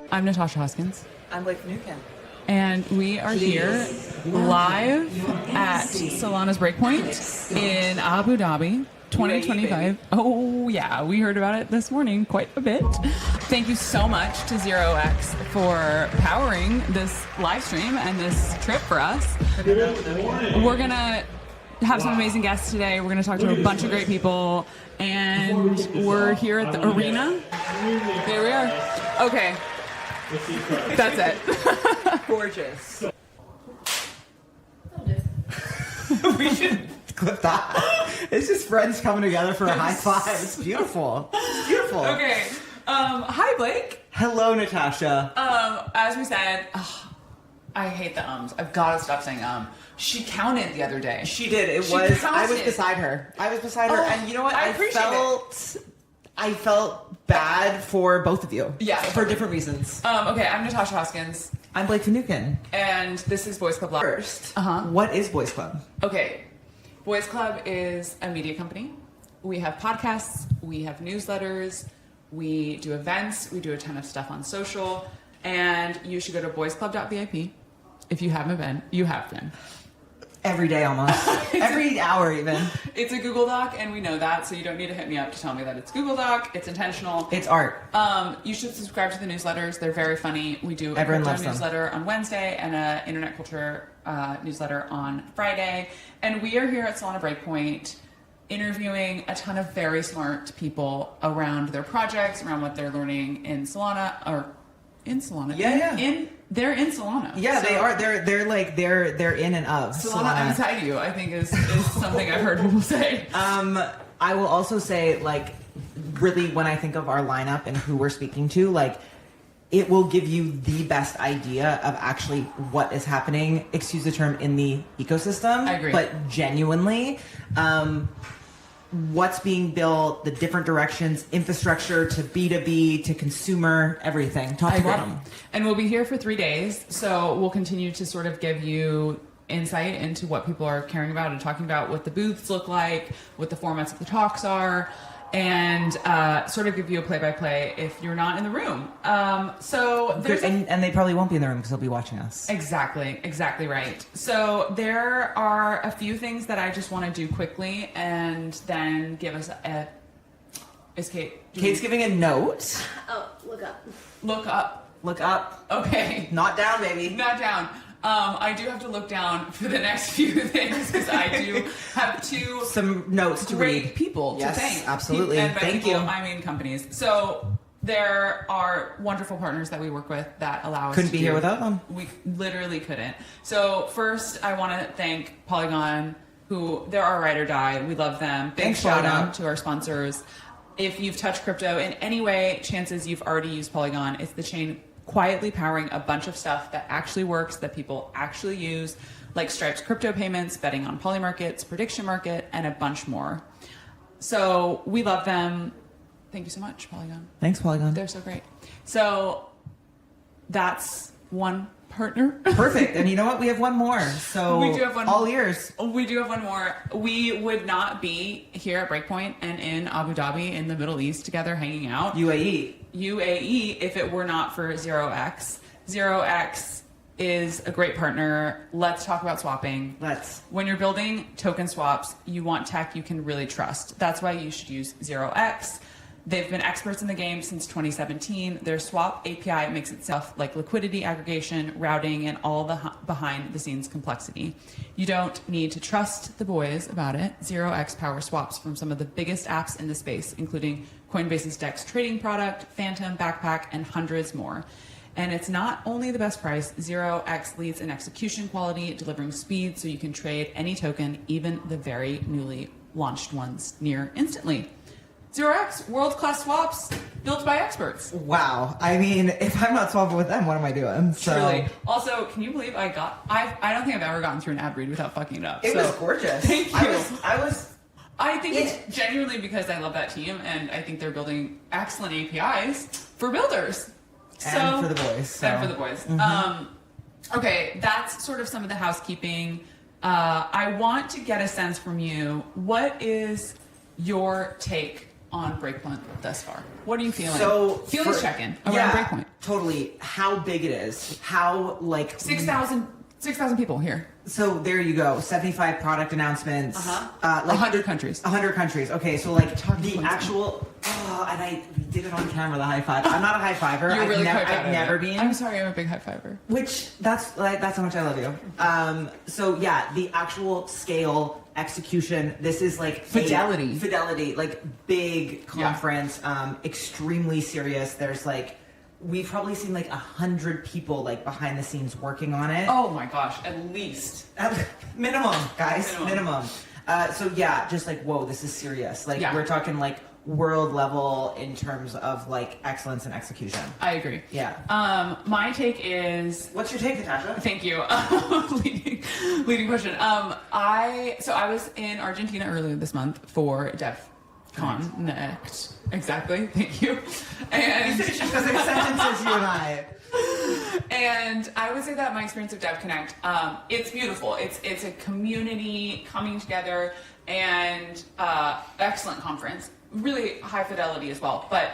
I'm Natasha Hoskins. I'm Blake Newcomb. And we are here live at Solana's Breakpoint in Abu Dhabi, 2025. Oh, yeah. We heard about it this morning quite a bit. Thank you so much to 0x for powering this live stream and this trip for us. We're going to have some amazing guests today. We're going to talk to a bunch of great people. And we're here at the arena. Here we are. Okay. That's it. Gorgeous. We should clip that. It's just friends coming together for a high five. It's beautiful. It's beautiful. Okay. Hi, Blake. Hello, Natasha. As we said, I hate the ums. I've got to stop saying She counted the other day. She did. I was beside her. And you know what? I felt bad for both of you. Yeah. For different reasons. Okay, I'm Natasha Hoskins. I'm Blake Newcomb. And this is Boys Club Live. First, what is Boys Club? Okay. Boys Club is a media company. We have podcasts, we have newsletters, we do events, we do a ton of stuff on social, and you should go to boysclub.vip. If you haven't been, you have been. Every day almost. Every hour even. It's a Google Doc, and we know that, so you don't need to hit me up to tell me that it's Google Doc. It's intentional. It's art. You should subscribe to the newsletters. They're very funny. We do a crypto newsletter on Wednesday and an internet culture newsletter on Friday. And we are here at Solana Breakpoint interviewing a ton of very smart people around their projects, around what they're learning in Solana, or in Solana. Yeah. They're in Solana. Yeah, so, they are. They're in and of Solana inside you, I think is something I've heard people say. I will also say, like, really, when I think of our lineup and who we're speaking to, like, it will give you the best idea of actually what is happening, excuse the term, in the ecosystem. I agree. But genuinely, what's being built, the different directions, infrastructure to B2B to consumer, everything, top to bottom. And we'll be here for 3 days, so we'll continue to sort of give you insight into what people are caring about and talking about, what the booths look like, what the formats of the talks are, and sort of give you a play-by-play if you're not in the room. So there's and they probably won't be in the room because they'll be watching us. Exactly right. So there are a few things that I just want to do quickly, and then give us a. Is Kate? Kate's giving a note. Oh, look up. Look up. Look up. Okay. Not down, baby. Not down. I do have to look down for the next few things because I do have some notes to read. Great people to thank. Absolutely. And by thank people, you. I mean companies. So there are wonderful partners that we work with that allow us couldn't be here without them. We literally couldn't. So first, I want to thank Polygon, who they're our ride or die. We love them. Big shout out to our sponsors. If you've touched crypto in any way, chances you've already used Polygon. It's the chain quietly powering a bunch of stuff that actually works, that people actually use, like Stripe's crypto payments, betting on Poly Markets, prediction market, and a bunch more. So we love them. Thank you so much, Polygon. Thanks, Polygon. They're so great. So that's one partner. Perfect. And you know what? We have one more. So We do have one all more. ears. We do have one more. We would not be here at Breakpoint and in Abu Dhabi in the Middle East together hanging out. UAE if it were not for 0x. 0x is a great partner. Let's talk about swapping. When you're building token swaps, you want tech you can really trust. That's why you should use 0x. They've been experts in the game since 2017. Their swap API makes it stuff like liquidity aggregation, routing, and all the behind the scenes complexity. You don't need to trust the boys about it. 0x power swaps from some of the biggest apps in the space, including Coinbase's DEX trading product, Phantom, Backpack, and hundreds more. And it's not only the best price, 0x leads in execution quality, delivering speed so you can trade any token, even the very newly launched ones, near instantly. 0x, world-class swaps built by experts. Wow. I mean, if I'm not swapping with them, what am I doing? So. Truly. Also, can you believe I don't think I've ever gotten through an ad read without fucking it up. It was gorgeous. Thank you. I think it's genuinely because I love that team, and I think they're building excellent APIs for builders. And for the boys. And for the boys. Mm-hmm. Okay, that's sort of some of the housekeeping. I want to get a sense from you. What is your take on Breakpoint thus far? What are you feeling? Feelings check-in around Breakpoint. Totally. How big it is. How, like... 6,000 people here. So there you go. 75 product announcements. 100 countries. 100 countries. Okay, so like the actual... and I did it on camera, the high five. I'm not a high fiver. You're really I've never been. I'm sorry, I'm a big high fiver. That's how much I love you. So yeah, the actual scale, execution, this is like fidelity, like big conference, extremely serious. There's like, we've probably seen like 100 people like behind the scenes working on it. Oh my gosh, at least. Minimum, guys, minimum. So yeah, just like, whoa, this is serious. Like we're talking like world level in terms of like excellence and execution. I agree. Yeah. My take is... What's your take, Natasha? Thank you. leading question. I was in Argentina earlier this month for DevCon Next. Exactly. Thank you. And just sentences, you and I. And I would say that my experience of DevConnect, it's beautiful. It's a community coming together and excellent conference. Really high fidelity as well, but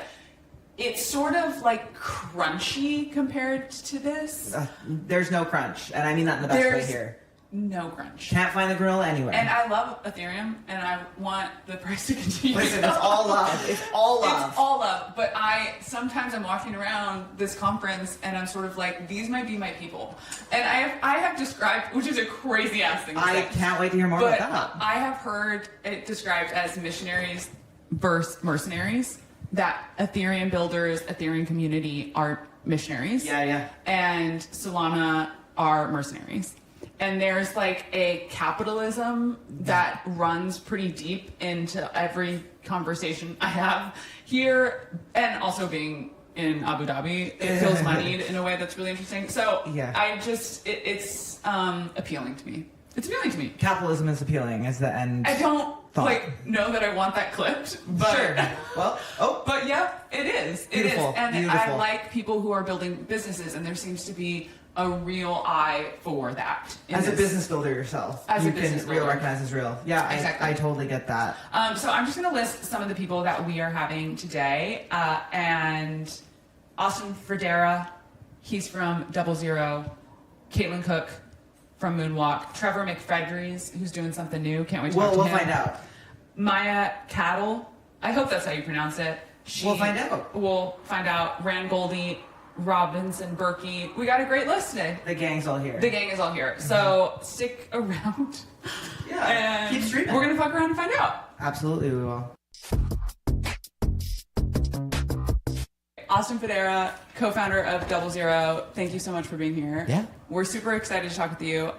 it's sort of like crunchy compared to this. There's no crunch, and I mean that in the best way here. No crunch. Can't find the gorilla anywhere. And I love Ethereum, and I want the price to continue. Listen, it's all love. It's all love. It's all love. But sometimes I'm walking around this conference, and I'm sort of like, these might be my people. And I have described, which is a crazy ass thing to say. I can't wait to hear more about that. I have heard it described as missionaries versus mercenaries. That Ethereum builders, Ethereum community are missionaries. Yeah. And Solana are mercenaries. And there's like a capitalism that runs pretty deep into every conversation I have here, and also being in Abu Dhabi, it feels moneyed in a way that's really interesting. So it's appealing to me. It's appealing to me. Capitalism is appealing as the end. I don't know that I want that clipped, but sure. But yeah, it is. Beautiful. It is, and Beautiful. I like people who are building businesses, and there seems to be a real eye for that. As a business builder yourself, you can real recognize as real. Yeah, exactly. I totally get that. So I'm just going to list some of the people that we are having today, and Austin Fredera, he's from 00, Caitlin Cook from Moonwalk, Trevor McFedries, who's doing something new. Can't wait to talk to him. We'll find out. Maya Cattle, I hope that's how you pronounce it. We'll find out. We'll find out. Rand Goldie, Robinson Berkey. We got a great list today. The gang's all here. The gang is all here. Mm-hmm. So stick around. Yeah. And keep streaming. We're going to fuck around and find out. Absolutely, we will. Austin Federa, co-founder of 00. Thank you so much for being here. Yeah. We're super excited to talk with you.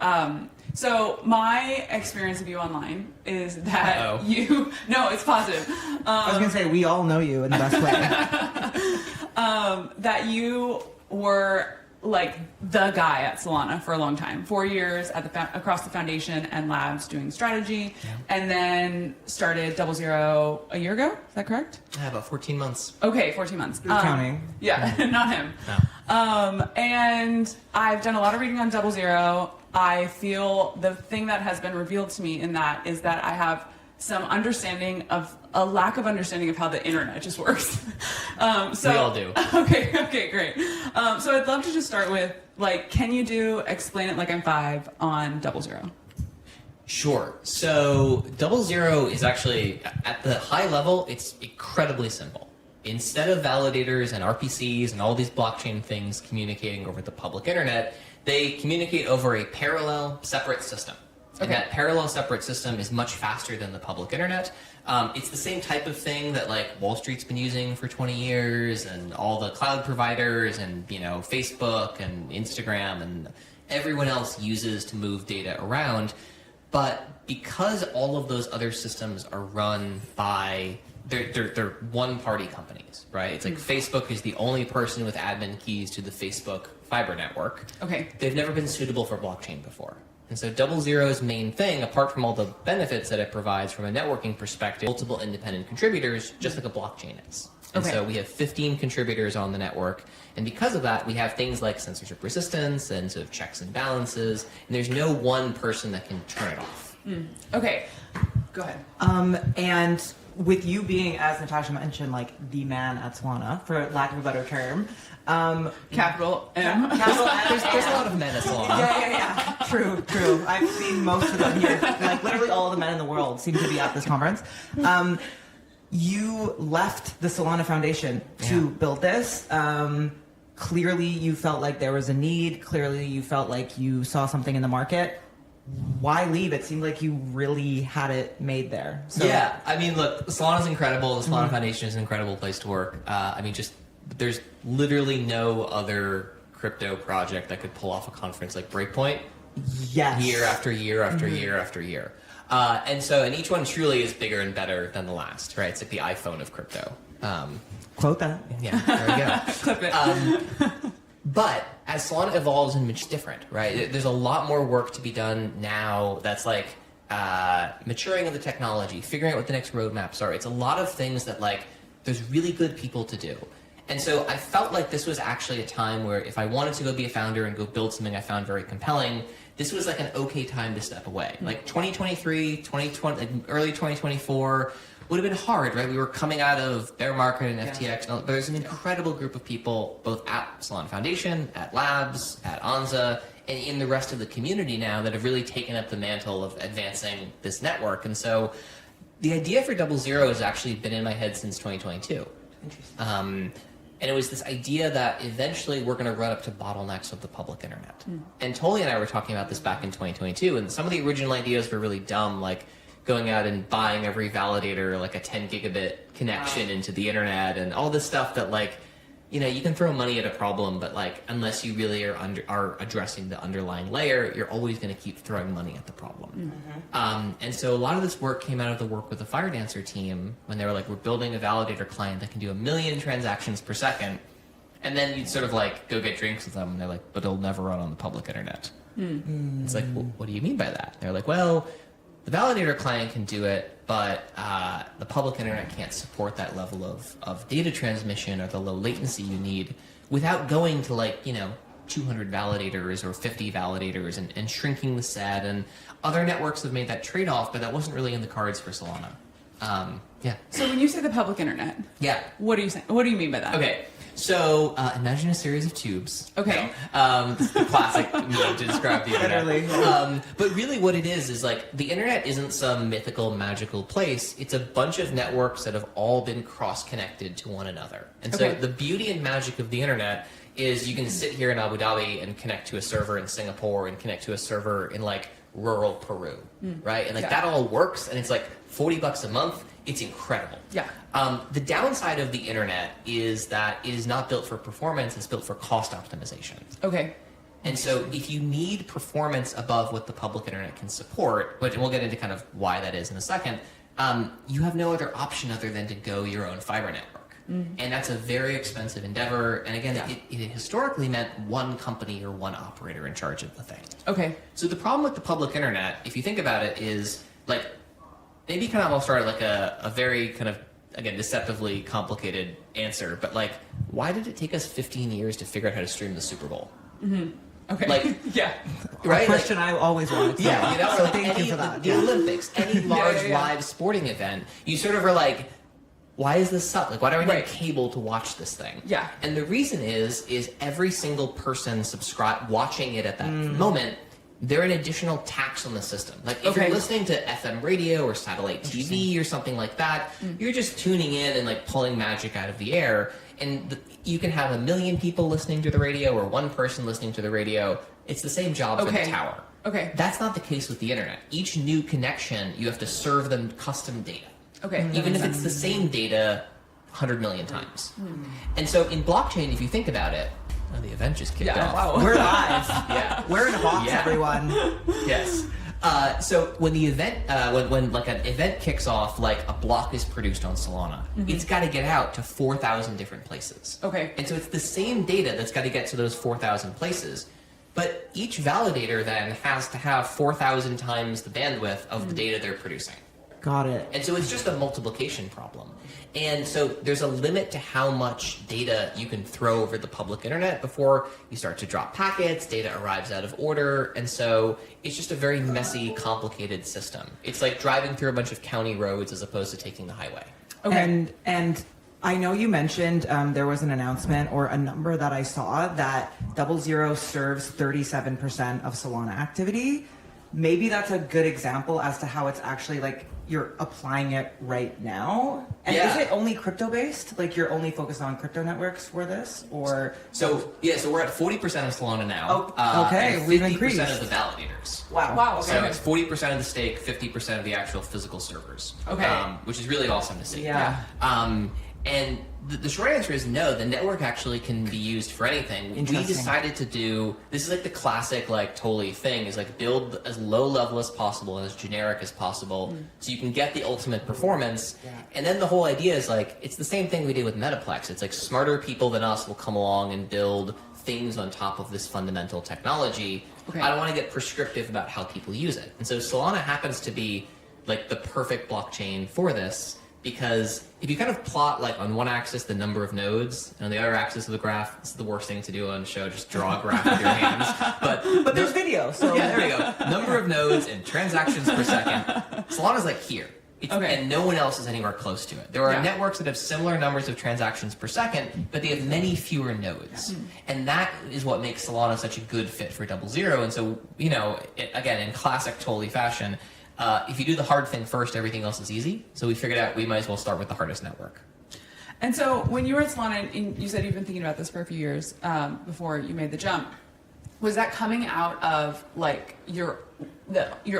So my experience of you online is that no, it's positive. I was going to say, we all know you in the best way. That you were like the guy at Solana for a long time, 4 years at across the foundation and labs doing strategy, and then started 00 a year ago. Is that correct? Yeah, about 14 months. Okay, 14 months. Who's counting? Yeah, not him. And I've done a lot of reading on 00. I feel the thing that has been revealed to me in that is that I have some understanding of a lack of understanding of how the internet just works. So we all do. Okay, great. So I'd love to just start with, like, can you explain it like I'm 5 on 00? Sure. So 00 is actually, at the high level, it's incredibly simple. Instead of validators and RPCs and all these blockchain things communicating over the public internet, they communicate over a parallel separate system. And that parallel separate system is much faster than the public internet. It's the same type of thing that like Wall Street's been using for 20 years, and all the cloud providers and Facebook and Instagram and everyone else uses to move data around. But because all of those other systems are run by they're one-party companies, right? It's like Facebook is the only person with admin keys to the Facebook fiber network. Okay. They've never been suitable for blockchain before. And so 00's main thing, apart from all the benefits that it provides from a networking perspective, multiple independent contributors, just like a blockchain is. And so we have 15 contributors on the network. And because of that, we have things like censorship resistance and sort of checks and balances. And there's no one person that can turn it off. Okay, go ahead. And with you being, as Natasha mentioned, like the man at Solana, for lack of a better term, Capital M. capital M. There's a lot of men at Solana. Yeah. True. I've seen most of them here. Like literally all the men in the world seem to be at this conference. You left the Solana Foundation to build this. Clearly, you felt like there was a need. Clearly, you felt like you saw something in the market. Why leave? It seemed like you really had it made there. So, yeah, I mean, look, Solana's incredible. The Solana Foundation is an incredible place to work. There's literally no other crypto project that could pull off a conference like Breakpoint. Yes. Year after year after year after year. And each one truly is bigger and better than the last, right? It's like the iPhone of crypto. Quote that. Yeah, there we go. Clip it. But as Solana evolves and it's different, right? There's a lot more work to be done now that's like maturing of the technology, figuring out what the next roadmaps are. It's a lot of things that like there's really good people to do. And so I felt like this was actually a time where if I wanted to go be a founder and go build something I found very compelling, this was like an okay time to step away. Like 2023, 2020, like early 2024 would have been hard, right? We were coming out of bear market and FTX, but there's an incredible group of people both at Solana Foundation, at Labs, at Anza, and in the rest of the community now that have really taken up the mantle of advancing this network. And so the idea for 00 has actually been in my head since 2022. Interesting. And it was this idea that eventually we're going to run up to bottlenecks of the public internet. And Toli and I were talking about this back in 2022, and some of the original ideas were really dumb, like going out and buying every validator like a 10 gigabit connection into the internet and all this stuff that like, you can throw money at a problem, but like unless you really are addressing the underlying layer, you're always going to keep throwing money at the problem. And so a lot of this work came out of the work with the FireDancer team when they were like, we're building a validator client that can do 1 million transactions per second. And then you'd sort of like go get drinks with them and they're like, but it'll never run on the public internet. It's like, well, what do you mean by that? They're like, well, the validator client can do it, but the public internet can't support that level of data transmission or the low latency you need without going to 200 validators or 50 validators and shrinking the set. And other networks have made that trade-off, but that wasn't really in the cards for Solana. So when you say the public internet, what are you saying? What do you mean by that? Okay. So imagine a series of tubes. Okay. This is the classic meme to describe the internet. Literally. But really what it is like the internet isn't some mythical, magical place. It's a bunch of networks that have all been cross-connected to one another. And so the beauty and magic of the internet is you can sit here in Abu Dhabi and connect to a server in Singapore and connect to a server in like rural Peru, right? And that all works, and it's like $40 a month. It's incredible. Yeah. The downside of the internet is that it is not built for performance, it's built for cost optimization. Okay. And so if you need performance above what the public internet can support, which we'll get into kind of why that is in a second, you have no other option other than to go your own fiber network. And that's a very expensive endeavor. And again, it historically meant one company or one operator in charge of the thing. Okay. So the problem with the public internet, if you think about it, is like, maybe kind of I'll start like a very kind of, again, deceptively complicated answer, but like why did it take us 15 years to figure out how to stream the Super Bowl? Okay. Like, yeah. Right? A question I always wanted to Yeah, you know, so like thank you for that. the Olympics, any large yeah. live sporting event, you sort of are like, why is this suck? Like, why do I need cable to watch this thing? Yeah. And the reason is every single person watching it at that moment, they're an additional tax on the system. Like, if you're listening to FM radio or satellite TV or something like that, you're just tuning in and like pulling magic out of the air. And you can have 1 million people listening to the radio or one person listening to the radio. It's the same job for the tower. Okay. That's not the case with the internet. Each new connection, you have to serve them custom data. Okay. Even if it's the same data 100 million times. And so in blockchain, if you think about it, the event just kicked off. Wow. We're live. Yeah. We're in a box, everyone. Yes. So when the event, when like an event kicks off, like a block is produced on Solana, it's got to get out to 4,000 different places. Okay. And so it's the same data that's got to get to those 4,000 places, but each validator then has to have 4,000 times the bandwidth of the data they're producing. Got it. And so it's just a multiplication problem. And so there's a limit to how much data you can throw over the public internet before you start to drop packets, data arrives out of order, and so it's just a very messy, complicated system. It's like driving through a bunch of county roads as opposed to taking the highway. Okay. And I know you mentioned there was an announcement or a number that I saw that 00 serves 37% of Solana activity. Maybe that's a good example as to how it's actually like you're applying it right now. And is it only crypto based? Like you're only focused on crypto networks for this, or so we're at 40% of Solana now. Okay, and we've 50% increased. of the validators. Wow. Okay. So it's 40% of the stake, 50% of the actual physical servers. Okay. Which is really awesome to see. Yeah. And the short answer is no. The network actually can be used for anything. We decided to do this is like the classic like totally thing is like build as low level as possible and as generic as possible so you can get the ultimate performance. And then the whole idea is like it's the same thing we did with Metaplex. It's like smarter people than us will come along and build things on top of this fundamental technology. Okay. I don't want to get prescriptive about how people use it. And so Solana happens to be like the perfect blockchain for this. Because if you kind of plot like on one axis the number of nodes and on the other axis of the graph, this is the worst thing to do on a show, just draw a graph with your hands. But there's video, so yeah, there you go. Number of nodes and transactions per second. Solana's like here. And no one else is anywhere close to it. There are networks that have similar numbers of transactions per second, but they have many fewer nodes. And that is what makes Solana such a good fit for 00. And so, you know, again, in classic Tolly fashion, if you do the hard thing first, everything else is easy. So we figured out we might as well start with the hardest network. And so when you were at Solana, and you said you've been thinking about this for a few years before you made the jump, was that coming out of like your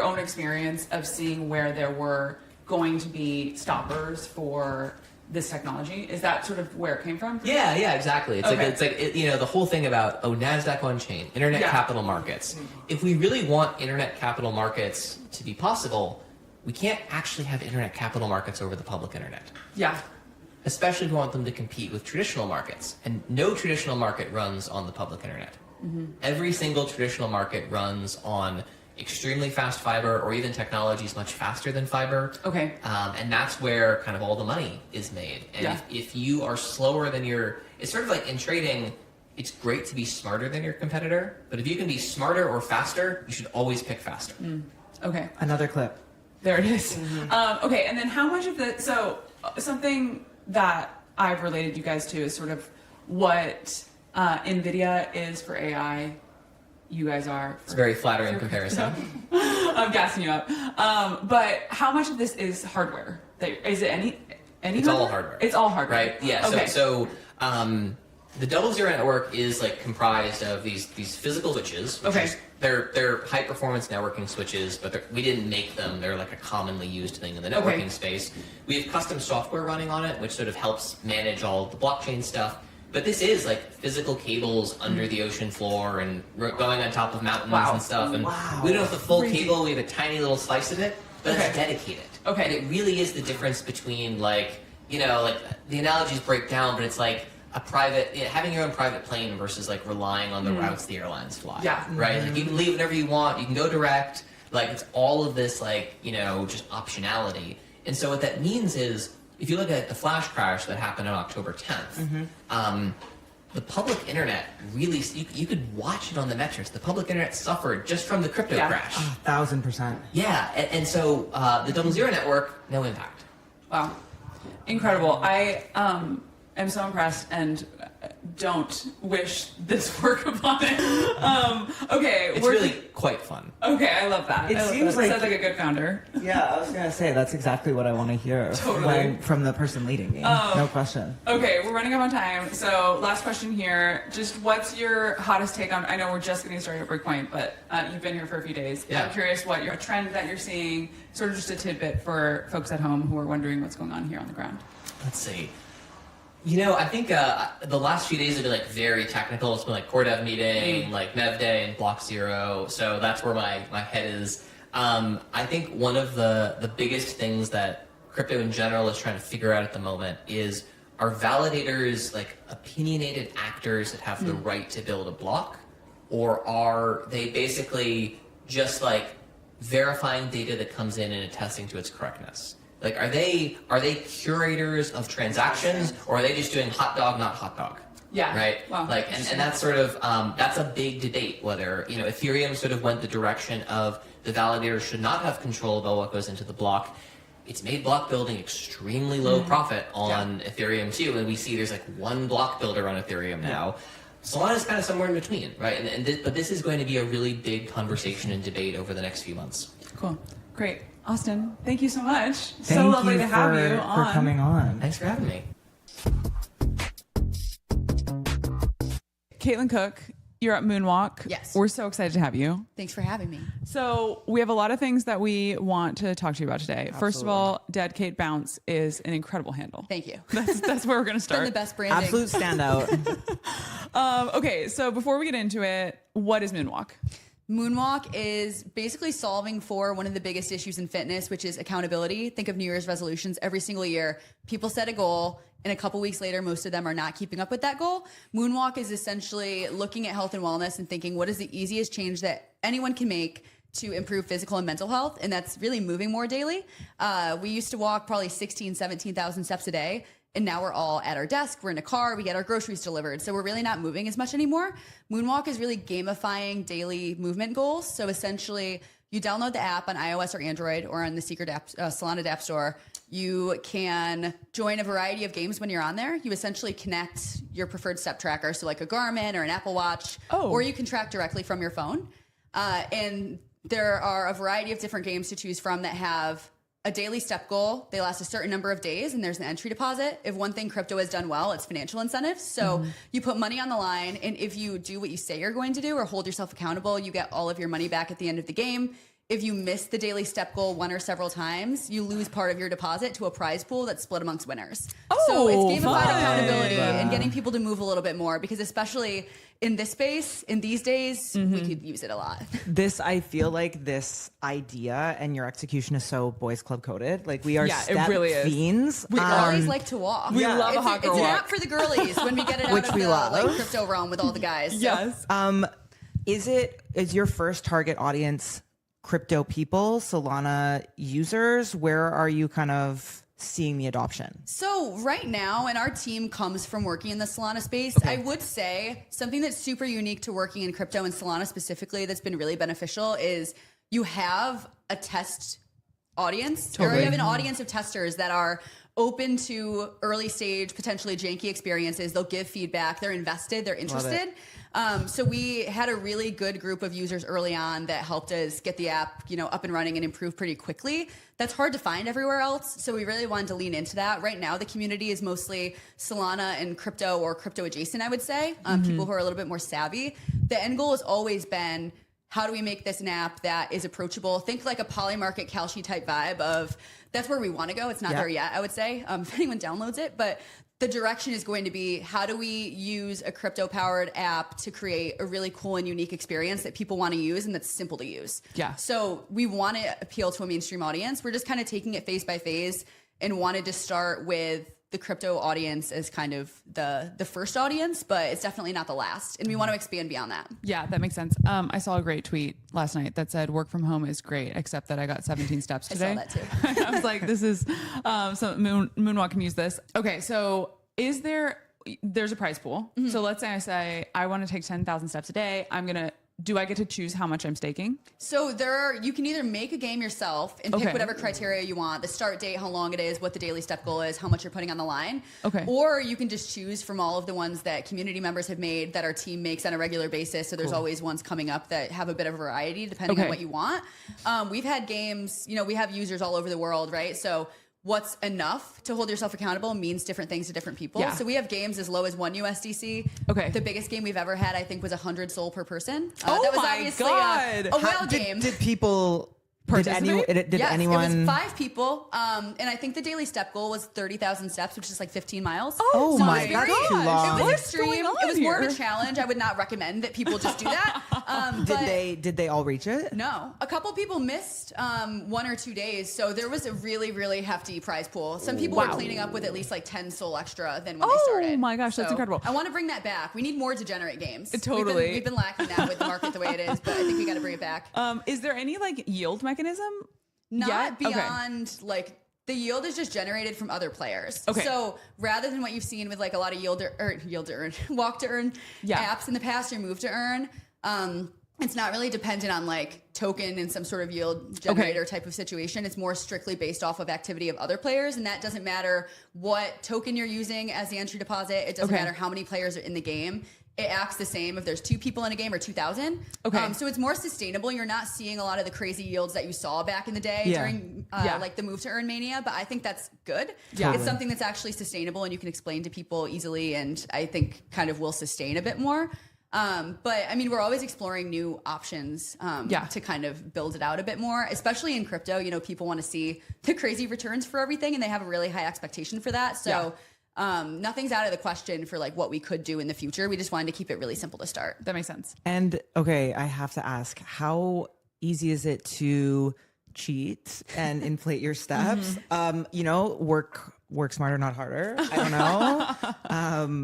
own experience of seeing where there were going to be stoppers for this technology? Is that sort of where it came from? Yeah, exactly. It's like you know, the whole thing about NASDAQ on chain, internet capital markets. If we really want internet capital markets to be possible, we can't actually have internet capital markets over the public internet. Yeah. Especially if we want them to compete with traditional markets. And no traditional market runs on the public internet. Every single traditional market runs on extremely fast fiber or even technologies much faster than fiber. Okay. And that's where kind of all the money is made. And if you are slower than it's sort of like in trading, it's great to be smarter than your competitor, but if you can be smarter or faster, you should always pick faster. Okay. Another clip. There it is. Okay, and then how much of the, so something that I've related you guys to is sort of what NVIDIA is for AI, you guys are. It's a very flattering comparison. I'm gassing you up. But how much of this is hardware? Is it any It's all hardware. It's all hardware. Right, yeah. Okay. So the 00 network is like comprised of these physical switches. Which they're high performance networking switches, but we didn't make them. They're like a commonly used thing in the networking space. We have custom software running on it, which sort of helps manage all the blockchain stuff. But this is like physical cables under the ocean floor and going on top of mountains and stuff. And we don't have the full cable. We have a tiny little slice of it, but it's dedicated. Okay. And it really is the difference between like, you know, like the analogies break down, but it's like a private, having your own private plane versus like relying on the routes the airlines fly. Yeah. Right? Like you can leave whenever you want. You can go direct. Like it's all of this like, you know, just optionality. And so what that means is if you look at the flash crash that happened on October 10th, the public internet really, you could watch it on the metrics. The public internet suffered just from the crypto crash. 1,000%. Yeah, and so the Double Zero network, no impact. Wow. Incredible. I am so impressed and don't wish this work upon it. Okay. It's really quite fun. Okay, I love that. It seems like- sounds like a good founder. Yeah, I was going to say, that's exactly what I want to hear Totally. from the person leading me. No question. Okay, we're running up on time. So last question here. Just what's your hottest take on, I know we're just getting started at Breakpoint, but you've been here for a few days. Yeah. I'm curious what your trend that you're seeing, sort of just a tidbit for folks at home who are wondering what's going on here on the ground. Let's see. You know, I think the last few days have been like very technical. It's been like core dev meeting, like Mev Day and Block Zero. So that's where my head is. I think one of the biggest things that crypto in general is trying to figure out at the moment is, are validators like opinionated actors that have the right to build a block, or are they basically just like verifying data that comes in and attesting to its correctness? Like, are they curators of transactions, or are they just doing hot dog, not hot dog? Yeah. Right. Wow. Like, and that's sort of that's a big debate. Whether Ethereum sort of went the direction of the validator should not have control about what goes into the block. It's made block building extremely low profit on Ethereum too, and we see there's like one block builder on Ethereum now. Solana is kind of somewhere in between, right? But this is going to be a really big conversation and debate over the next few months. Cool. Great. Austin, thank you so much. So Thank lovely you to have you for on. coming on. Thanks for having me. Caitlin Cook, you're at Moonwalk. Yes. We're so excited to have you. Thanks for having me. So we have a lot of things that we want to talk to you about today. First of all, Dead Kate Bounce is an incredible handle. Thank you. That's where we're going to Been start. the best branding. Absolute standout. Okay, so before we get into it, what is Moonwalk? Moonwalk is basically solving for one of the biggest issues in fitness, which is accountability. Think of New Year's resolutions. Every single year, people set a goal, and a couple weeks later, most of them are not keeping up with that goal. Moonwalk is essentially looking at health and wellness and thinking, what is the easiest change that anyone can make to improve physical and mental health? And that's really moving more daily. We used to walk probably 16, 17,000 steps a day. And now we're all at our desk, we're in a car, we get our groceries delivered. So we're really not moving as much anymore. Moonwalk is really gamifying daily movement goals. So essentially, you download the app on iOS or Android or on the secret app, Solana App Store. You can join a variety of games when you're on there. You essentially connect your preferred step tracker, so like a Garmin or an Apple Watch, or you can track directly from your phone. And there are a variety of different games to choose from that have a daily step goal. They last a certain number of days, and there's an entry deposit. If one thing crypto has done well, it's financial incentives. So you put money on the line, and if you do what you say you're going to do or hold yourself accountable, you get all of your money back at the end of the game. If you miss the daily step goal one or several times, you lose part of your deposit to a prize pool that's split amongst winners. So it's gamified fun. accountability and getting people to move a little bit more, because especially in this space, in these days, we could use it a lot. I feel like this idea and your execution is so boys club coded. Like, we are Yeah, it step really is. fiends. We girlies like to walk. We love a hot It's girl an walk. app for the girlies when we get it out Which of we the love. like crypto realm with all the guys. So. Yes. Is your first target audience crypto people, Solana users? Where are you kind of seeing the adoption? So right now, and our team comes from working in the Solana space, I would say something that's super unique to working in crypto and Solana specifically that's been really beneficial is you have a test audience, or you have an audience of testers that are open to early stage, potentially janky experiences. They'll give feedback. They're invested. They're interested. So we had a really good group of users early on that helped us get the app, up and running and improve pretty quickly. That's hard to find everywhere else. So we really wanted to lean into that. Right now, the community is mostly Solana and crypto or crypto adjacent, I would say. People who are a little bit more savvy. The end goal has always been, how do we make this an app that is approachable? Think like a Polymarket Kalshi type vibe of, that's where we want to go. It's not there yet, I would say, if anyone downloads it. But the direction is going to be, how do we use a crypto-powered app to create a really cool and unique experience that people want to use and that's simple to use? Yeah. So we want to appeal to a mainstream audience. We're just kind of taking it phase by phase and wanted to start with the crypto audience as kind of the first audience, but it's definitely not the last. And we want to expand beyond that. Yeah, that makes sense. I saw a great tweet last night that said work from home is great, except that I got 17 steps today. I saw that too. I was like, this is, so Moonwalk can use this. Okay. So there's a prize pool. Mm-hmm. So let's say I want to take 10,000 steps a day. Do I get to choose how much I'm staking? So you can either make a game yourself and pick whatever criteria you want, the start date, how long it is, what the daily step goal is, how much you're putting on the line. Okay. Or you can just choose from all of the ones that community members have made that our team makes on a regular basis. So there's always ones coming up that have a bit of variety depending on what you want. We've had games, we have users all over the world, right? So what's enough to hold yourself accountable means different things to different people. Yeah. So we have games as low as 1 USDC. Okay. The biggest game we've ever had, I think, was 100 SOL per person. Oh that was my obviously God. a whale game. Did people Participate? Did Yes, anyone? it was 5 people, and I think the daily step goal was 30,000 steps, which is like 15 miles. Oh So my it was God, very- that's too long. It was What's extreme. going on It was more of here? a challenge. I would not recommend that people just do that. But Did they all reach it? no, a couple people missed 1 or 2 days, so there was a really, really hefty prize pool. Some people were Wow. cleaning up with at least like 10 SOL extra than when they Oh started. my gosh, that's So incredible. I want to bring that back. We need more degenerate games. Totally. We've been lacking that with the market the way it is, but I think we got to bring it back. Is there any like yield mechanism? Not yet? Okay. beyond like the yield is just generated from other players. Okay. So rather than what you've seen with like a lot of yield to earn, walk to earn apps in the past or move to earn, it's not really dependent on like token and some sort of yield generator type of situation. It's more strictly based off of activity of other players, and that doesn't matter what token you're using as the entry deposit. It doesn't matter how many players are in the game. It acts the same if there's 2 people in a game or 2,000. Okay. So it's more sustainable. You're not seeing a lot of the crazy yields that you saw back in the day during like the move to earn mania, but I think that's good. Yeah. It's something that's actually sustainable and you can explain to people easily, and I think kind of will sustain a bit more. But I mean, we're always exploring new options to kind of build it out a bit more, especially in crypto. People want to see the crazy returns for everything and they have a really high expectation for that. So nothing's out of the question for like what we could do in the future. We just wanted to keep it really simple to start. That makes sense. And okay, I have to ask, how easy is it to cheat and inflate your steps? Work smarter, not harder. I don't know.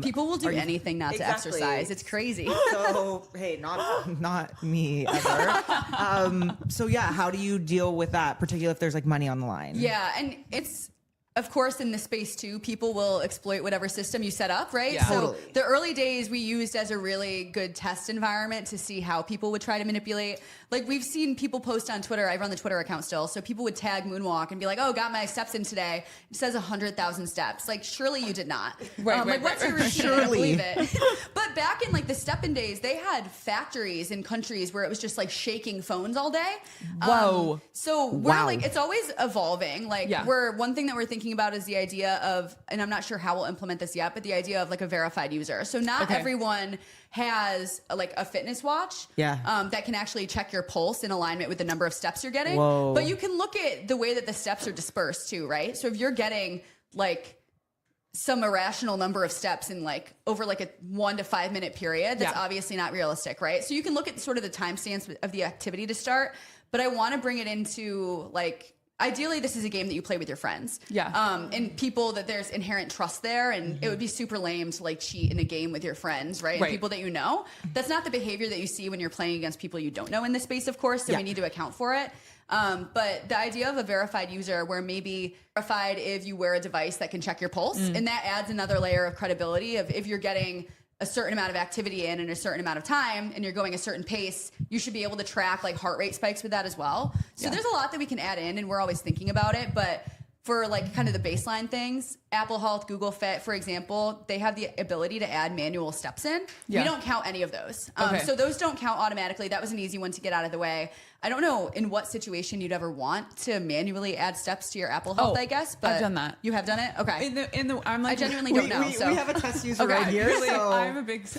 People will do anything not to Exactly. exercise. It's crazy. So hey, not me ever. So yeah, how do you deal with that, particularly if there's like money on the line? Yeah, and it's of course in this space too, people will exploit whatever system you set up, right? Yeah. So Totally. the early days we used as a really good test environment to see how people would try to manipulate. Like we've seen people post on Twitter. I run the Twitter account still, so people would tag Moonwalk and be like, "Oh, got my steps in today." It says 100,000 steps. Like surely you did not. Right, what's your routine? Surely. I don't believe it. But back in like the step-in days, they had factories in countries where it was just like shaking phones all day. Whoa. So we're Wow. like, it's always evolving. Like Yeah. one thing that we're thinking about is the idea of, and I'm not sure how we'll implement this yet, but the idea of like a verified user. So not everyone has like a fitness watch that can actually check your pulse in alignment with the number of steps you're getting. Whoa. But you can look at the way that the steps are dispersed too, right? So if you're getting like some irrational number of steps in like over like a 1 to 5 minute period, that's obviously not realistic, right? So you can look at sort of the timestamps of the activity to start, but I want to bring it into like, ideally this is a game that you play with your friends. And people that there's inherent trust there, and it would be super lame to like cheat in a game with your friends, right? And people that you know. That's not the behavior that you see when you're playing against people you don't know in this space, of course, so we need to account for it. But the idea of a verified user where maybe verified if you wear a device that can check your pulse, and that adds another layer of credibility of if you're getting a certain amount of activity in a certain amount of time and you're going a certain pace, you should be able to track like heart rate spikes with that as well. So there's a lot that we can add in, and we're always thinking about it. But for like kind of the baseline things, Apple Health, Google Fit, for example, they have the ability to add manual steps in. We don't count any of those. So those don't count automatically. That was an easy one to get out of the way. I don't know in what situation you'd ever want to manually add steps to your Apple Health, I guess. But I've done that. You have done it? Okay. I'm like, I genuinely don't know. We have a test user right here. Really, So.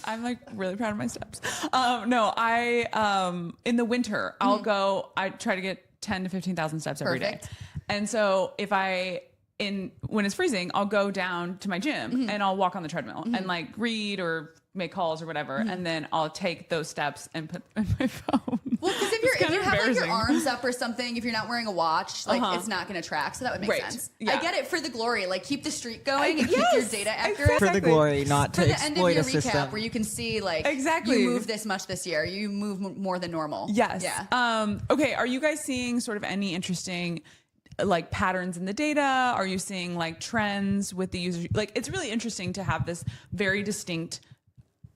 I'm like really proud of my steps. In the winter, I try to get 10 to 15,000 steps every day. Perfect. And so when it's freezing, I'll go down to my gym and I'll walk on the treadmill and like read or make calls or whatever. And then I'll take those steps and put them in my phone. Well, because if you have like interesting. your arms up or something, if you're not wearing a watch, like it's not going to track. So that would make Right. sense. Yeah. I get it for the glory. Like keep the streak going and keep Yes, your data accurate. For the glory, not For to the end of exploit your a system. recap, where you can see like Exactly. you moved this much this year. You move more than normal. Yes. Yeah. Okay. Are you guys seeing sort of any interesting like patterns in the data? Are you seeing like trends with the user? Like it's really interesting to have this very distinct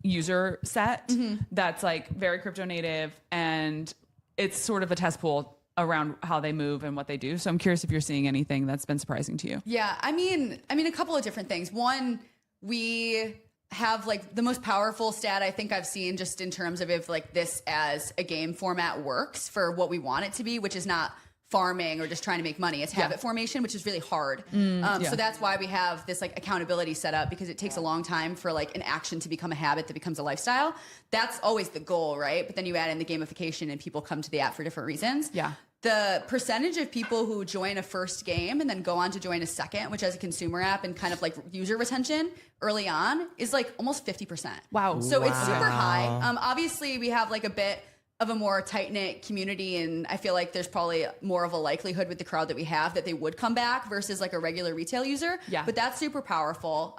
user set that's like very crypto native, and it's sort of a test pool around how they move and what they do. So I'm curious if you're seeing anything that's been surprising to you. Yeah, I mean, a couple of different things. One, we have like the most powerful stat I think I've seen just in terms of if like this as a game format works for what we want it to be, which is not farming or just trying to make money. It's habit formation, which is really hard. So that's why we have this like accountability set up, because it takes a long time for like an action to become a habit that becomes a lifestyle. That's always the goal, right? But then you add in the gamification and people come to the app for different reasons. Yeah. The percentage of people who join a first game and then go on to join a second, which has a consumer app and kind of like user retention early on, is like almost 50%. Wow. So it's super high. Obviously, we have like a bit of a more tight-knit community, and I feel like there's probably more of a likelihood with the crowd that we have that they would come back versus like a regular retail user. Yeah. But that's super powerful.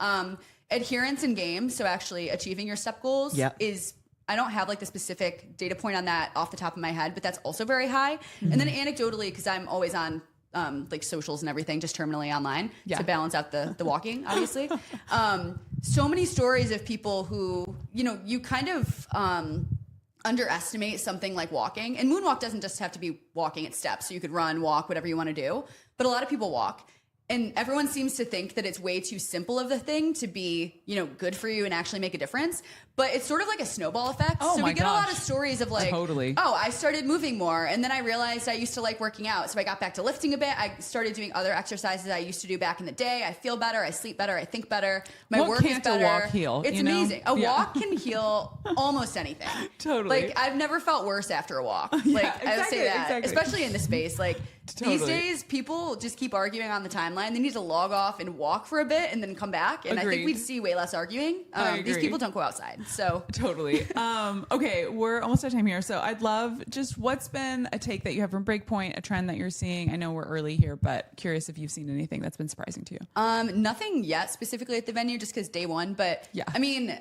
Adherence in games, so actually achieving your step goals is, I don't have like the specific data point on that off the top of my head, but that's also very high. And then anecdotally, because I'm always on like socials and everything, just terminally online to balance out the walking, obviously. So many stories of people who, you know, you kind of underestimate something like walking. And moonwalk doesn't just have to be walking, it's steps. So you could run, walk, whatever you want to do. But a lot of people walk. And everyone seems to think that it's way too simple of a thing to be, you know, good for you and actually make a difference. But it's sort of like a snowball effect. Oh so my we get a lot gosh. of stories of like, Totally. oh, I started moving more. And then I realized I used to like working out. So I got back to lifting a bit. I started doing other exercises I used to do back in the day. I feel better. I sleep better. I think better. My What work is can't a better. walk heal, It's you know? amazing. A Yeah. walk can heal almost anything. Totally. Like I've never felt worse after a walk. Like Yeah, I would say exactly, that, exactly. especially in this space. Like Totally. these days, people just keep arguing on the timeline. They need to log off and walk for a bit and then come back. And I Agreed. think we'd see way less arguing. I These agree. people don't go outside. So Totally. Okay, we're almost out of time here. So I'd love just what's been a take that you have from Breakpoint, a trend that you're seeing. I know we're early here, but curious if you've seen anything that's been surprising to you. nothing yet specifically at the venue, just because day one. But Yeah. I mean,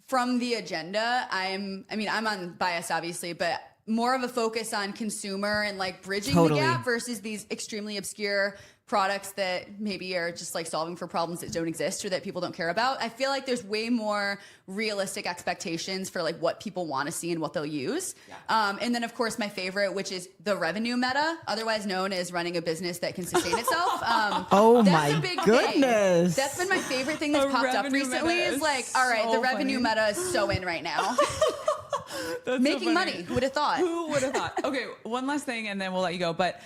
from the agenda, I'm on bias obviously, but more of a focus on consumer and like bridging Totally. the gap versus these extremely obscure products that maybe are just like solving for problems that don't exist or that people don't care about. I feel like there's way more realistic expectations for like what people want to see and what they'll use. And then of course my favorite, which is the revenue meta, otherwise known as running a business that can sustain itself. Oh that's my a big goodness. Thing. That's been my favorite thing that's A popped up revenue recently meta is is like, all right, so the revenue funny. meta is so in right now. That's so Making funny. money. Who would have thought? Who would have thought? Okay, one last thing, and then we'll let you go. But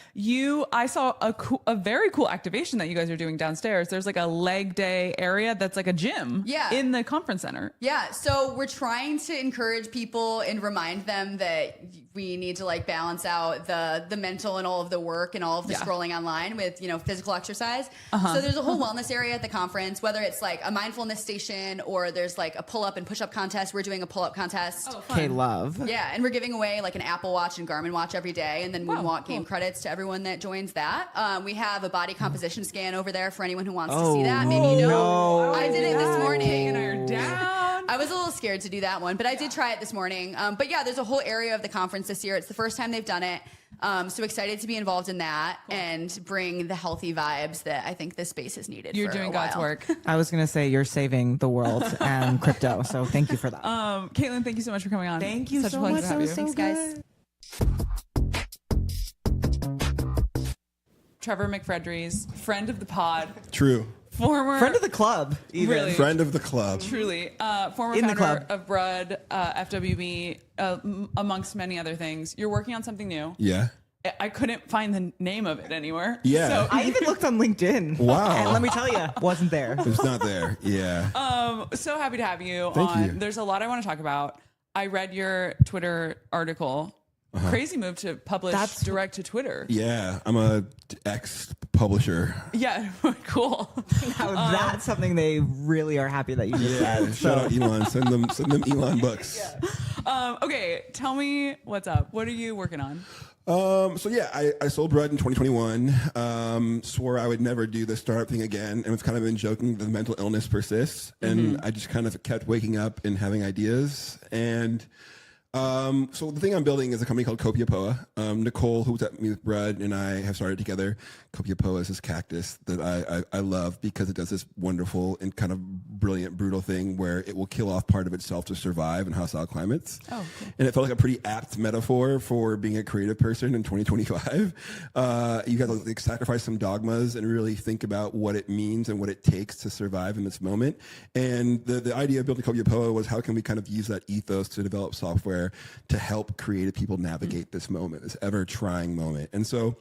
I saw a very cool activation that you guys are doing downstairs. There's like a leg day area that's like a gym. Yeah. In the conference center. Yeah, so we're trying to encourage people and remind them that we need to like balance out the mental and all of the work and all of the Yeah. scrolling online with, you know, physical exercise. So there's a whole wellness area at the conference, whether it's like a mindfulness station or there's like a pull-up and push-up contest. We're doing a pull-up contest. Oh, fun. Okay, love. Yeah, and we're giving away like an Apple Watch and Garmin Watch every day, and then we Wow, want game cool. credits to everyone that joins that. We have a body composition scan over there for anyone who wants to Oh, see that. Maybe you know, no. I did it this morning. Kate and I are down. I was a little scared to do that one, but I did try it this morning. But yeah, there's a whole area of the conference this year. It's the first time they've done it. So excited to be involved in that and bring the healthy vibes that I think this space has needed. You're for doing a God's while. work. I was going to say you're saving the world and crypto. So thank you for that. Caitlin, thank you so much for coming on. Thank you Such so a pleasure much. to That have was you. so Thanks, guys. Trevor McFredries, friend of the pod, True. former Friend of the club, even. Really? Friend of the club. Truly. Former In the founder club. of Brud, FWB, amongst many other things. You're working on something new. Yeah. I couldn't find the name of it anywhere. Yeah. So, I even looked on LinkedIn. Wow. And let me tell you, wasn't there. It's not there. Yeah. so happy to have you Thank on. you. There's a lot I want to talk about. I read your Twitter article. Crazy move to publish That's- direct to Twitter. Yeah. I'm a ex publisher. Yeah, cool. Now, that's something they really are happy that you just said. Shout out Elon. Send them Elon bucks. Okay, tell me what's up. What are you working on? So yeah, I sold bread in 2021. Swore I would never do the startup thing again, and was kind of been joking the mental illness persists, and I just kind of kept waking up and having ideas. And so the thing I'm building is a company called Copiapoa. Nicole, who's at Me with Bread, and I have started together. Copiapoa is this cactus that I love because it does this wonderful and kind of brilliant, brutal thing where it will kill off part of itself to survive in hostile climates. Oh, cool. And it felt like a pretty apt metaphor for being a creative person in 2025. You got to like sacrifice some dogmas and really think about what it means and what it takes to survive in this moment. And the idea of building Copiapoa was how can we kind of use that ethos to develop software to help creative people navigate this moment, this ever trying moment. And so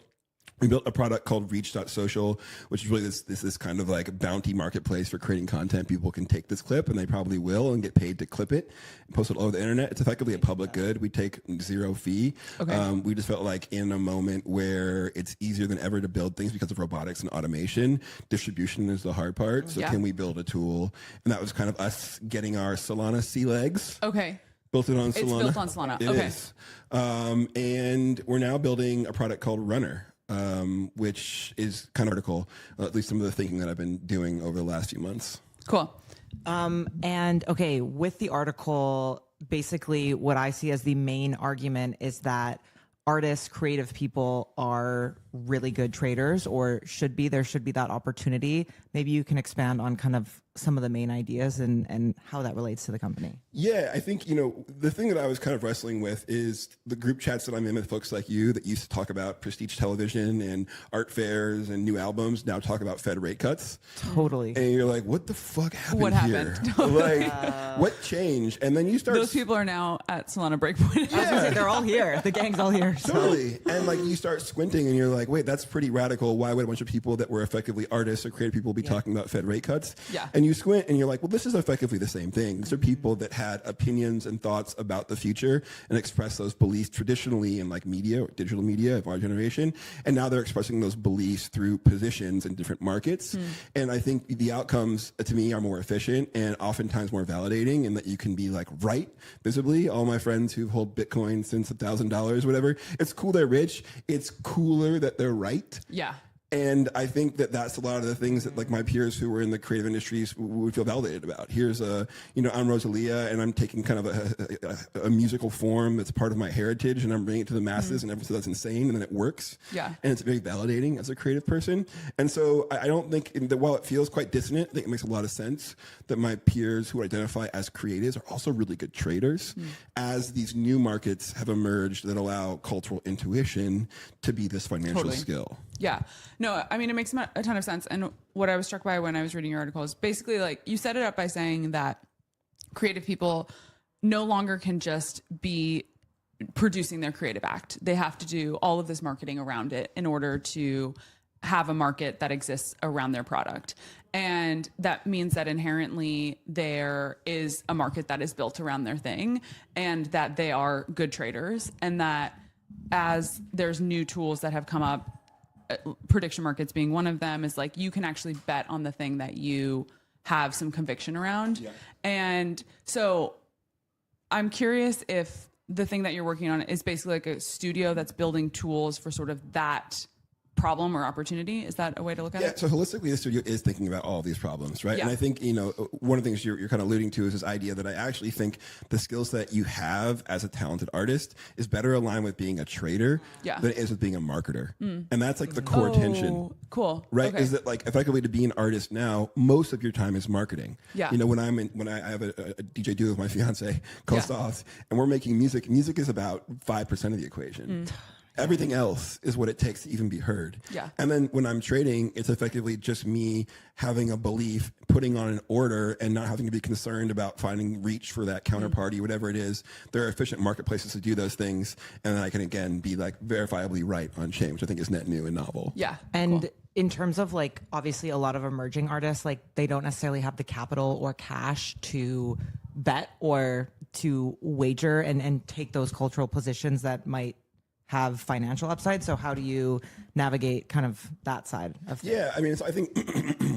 we built a product called Reach.social, which is really this kind of like bounty marketplace for creating content. People can take this clip, and they probably will, and get paid to clip it and post it all over the internet. It's effectively a public good. We take zero fee. Okay. We just felt like in a moment where it's easier than ever to build things because of robotics and automation, distribution is the hard part. So Yeah. can we build a tool? And that was kind of us getting our Solana sea legs. Okay. Built it on It's Solana. built on Solana. It Okay. is. And we're now building a product called Runner, which is kind of article, at least some of the thinking that I've been doing over the last few months. Cool. And okay, with the article, basically what I see as the main argument is that artists, creative people are really good traders, or should be. There should be that opportunity. Maybe you can expand on kind of some of the main ideas and how that relates to the company. Yeah, I think, the thing that I was kind of wrestling with is the group chats that I'm in with folks like you that used to talk about prestige television and art fairs and new albums now talk about Fed rate cuts. Totally. And you're like, what the fuck happened What here? happened? Like, what changed? And then you start... Those people are now at Solana Breakpoint. I was gonna say, they're all here. The gang's all here. So. Totally. And like you start squinting and you're like, wait, that's pretty radical. Why would a bunch of people that were effectively artists or creative people be talking about Fed rate cuts? Yeah. And you squint and you're like, well, this is effectively the same thing. These are people that had opinions and thoughts about the future and express those beliefs traditionally in like media or digital media of our generation. And now they're expressing those beliefs through positions in different markets. And I think the outcomes to me are more efficient and oftentimes more validating, and that you can be like right visibly. All my friends who hold Bitcoin since $1,000, whatever, it's cool they're rich. It's cooler that they're right. Yeah. And I think that that's a lot of the things that like my peers who were in the creative industries would feel validated about. Here's I'm Rosalia, and I'm taking kind of a musical form that's part of my heritage, and I'm bringing it to the masses, and everyone says that's insane, and then it works. Yeah. And it's very validating as a creative person. And so I don't think that while it feels quite dissonant, I think it makes a lot of sense that my peers who identify as creatives are also really good traders, as these new markets have emerged that allow cultural intuition to be this financial Totally. skill. Yeah. No, I mean, it makes a ton of sense. And what I was struck by when I was reading your article is basically like you set it up by saying that creative people no longer can just be producing their creative act. They have to do all of this marketing around it in order to have a market that exists around their product. And that means that inherently there is a market that is built around their thing, and that they are good traders, and that as there's new tools that have come up, prediction markets being one of them, is like you can actually bet on the thing that you have some conviction around. Yeah. And so I'm curious if the thing that you're working on is basically like a studio that's building tools for sort of that problem or opportunity. Is that a way to look at it? Yeah, so holistically, the studio is thinking about all these problems, right? Yeah. And I think, one of the things you're kind of alluding to is this idea that I actually think the skills that you have as a talented artist is better aligned with being a trader than it is with being a marketer. And that's like the core tension. Cool. Right? Okay. Is that like effectively to be an artist now, most of your time is marketing. Yeah. When I have a DJ duo with my fiance called Sauce, and we're making music is about 5% of the equation. Everything else is what it takes to even be heard. Yeah. And then when I'm trading, it's effectively just me having a belief, putting on an order, and not having to be concerned about finding reach for that counterparty, whatever it is. There are efficient marketplaces to do those things. And then I can, again, be like verifiably right on chain, which I think is net new and novel. Yeah. And cool. in terms of like, obviously a lot of emerging artists, like they don't necessarily have the capital or cash to bet or to wager and take those cultural positions that might have financial upside. So how do you navigate kind of that side of things? Yeah, I mean, so I think